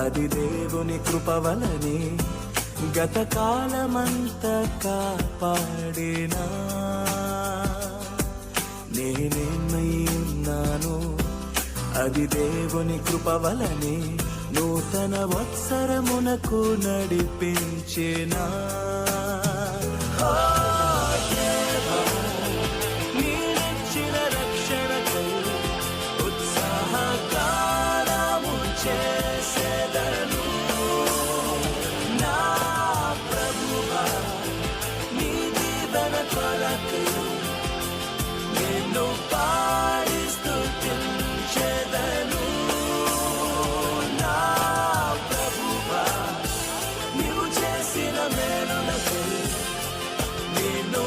అది దేవుని కృప వలనే గతకాలమంతా కాపాడినా. నేనేమై ఉన్నాను అది దేవుని కృప వలనే నూతన వత్సరమునకు నడిపించినా. నీనిచ్చిన రక్షణకై ఉత్సాహగానము చేసేదను. నా ప్రభువా నీ దీవెన కొరకు నిన్ను పాడి స్తుతించెదను. నా ప్రభువా నీవు చేసిన మేలులకు నిన్ను